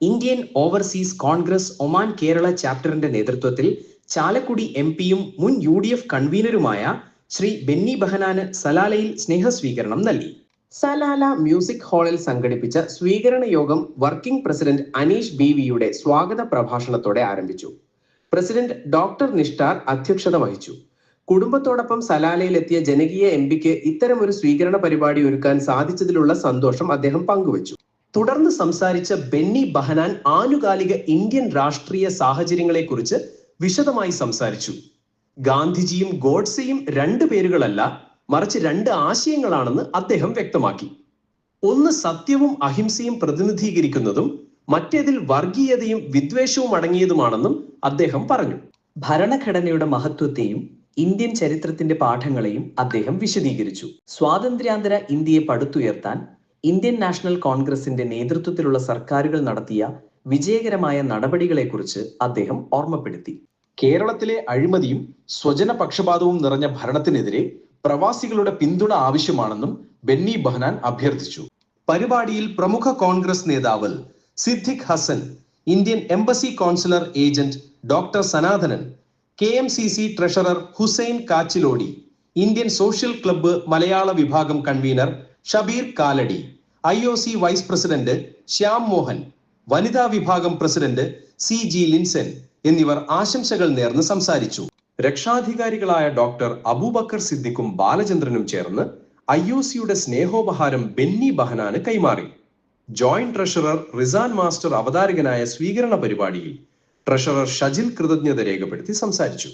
Indian overseas Congress Oman Kerala ചാപ്റ്ററിന്റെ നേതൃത്വത്തിൽ ചാലക്കുടി എംപിയും മുൻ UDF കൺവീനറുമായ ശ്രീ ബെന്നി ബെഹനാന് സലാലയിൽ സ്നേഹസ്വീകരണം നൽകി. സലാല മ്യൂസിക് ഹാളിൽ സംഘടിപ്പിച്ച സ്വീകരണ യോഗം വർക്കിംഗ് പ്രസിഡന്റ് അനീഷ് BVയുടെ സ്വാഗത പ്രഭാഷണത്തോടെ ആരംഭിച്ചു. പ്രസിഡന്റ് ഡോക്ടർ നിഷ്ഠാർ അധ്യക്ഷത വഹിച്ചു. കുടുംബത്തോടൊപ്പം സലാലയിലെത്തിയ ജനകീയ എംപിക്ക് ഇത്തരമൊരു സ്വീകരണ പരിപാടി ഒരുക്കാൻ സാധിച്ചതിലുള്ള സന്തോഷം അദ്ദേഹം പങ്കുവച്ചു. തുടർന്ന് സംസാരിച്ച ബെന്നി ബെഹനാൻ ആനുകാലിക ഇന്ത്യൻ രാഷ്ട്രീയ സാഹചര്യങ്ങളെക്കുറിച്ച് വിശദമായി സംസാരിച്ചു. ഗാന്ധിജിയും ഗോഡ്സെയും രണ്ട് പേരുകളല്ല, മറിച്ച് രണ്ട് ആശയങ്ങളാണെന്ന് അദ്ദേഹം വ്യക്തമാക്കി. ഒന്ന് സത്യവും അഹിംസയും പ്രതിനിധീകരിക്കുന്നതും മറ്റേതിൽ വർഗീയതയും വിദ്വേഷവും അടങ്ങിയതുമാണെന്നും അദ്ദേഹം പറഞ്ഞു. ഭരണഘടനയുടെ മഹത്വത്തെയും ഇന്ത്യൻ ചരിത്രത്തിന്റെ പാഠങ്ങളെയും അദ്ദേഹം വിശദീകരിച്ചു. സ്വാതന്ത്ര്യാന്തര ഇന്ത്യയെ പടുത്തുയർത്താൻ ഇന്ത്യൻ നാഷണൽ കോൺഗ്രസിന്റെ നേതൃത്വത്തിലുള്ള സർക്കാരുകൾ നടത്തിയ വിജയകരമായ നടപടികളെക്കുറിച്ച് അദ്ദേഹം ഓർമ്മപ്പെടുത്തി. കേരളത്തിലെ അഴിമതിയും സ്വജന പക്ഷപാതവും നിറഞ്ഞ ഭരണത്തിനെതിരെ പ്രവാസികളുടെ പിന്തുണ ആവശ്യമാണെന്നും ബെന്നി ബെഹനാൻ അഭ്യർത്ഥിച്ചു. പരിപാടിയിൽ പ്രമുഖ കോൺഗ്രസ് നേതാവ് Siddique Hassan, Indian embassy consular agent doctor Sanathanan, KMCC treasurer Hussain Kachilody, Indian social club Malayala വിഭാഗം convener Shabeer Kalady, IOC vice president Shyam Mohan, വനിതാ വിഭാഗം പ്രസിഡന്റ് CG ലിൻസൻ എന്നിവർ ആശംസകൾ നേർന്ന് സംസാരിച്ചു. രക്ഷാധികാരികളായ ഡോക്ടർ അബൂബക്കർ സിദ്ദിഖും ബാലചന്ദ്രനും ചേർന്ന് IOCയുടെ സ്നേഹോപഹാരം ബെന്നി ബെഹനാന് കൈമാറി. ജോയിന്റ് ട്രഷറർ റിസാൻ മാസ്റ്റർ അവതാരകനായ സ്വീകരണ പരിപാടിയിൽ ട്രഷറർ ഷജിൽ കൃതജ്ഞത രേഖപ്പെടുത്തി സംസാരിച്ചു.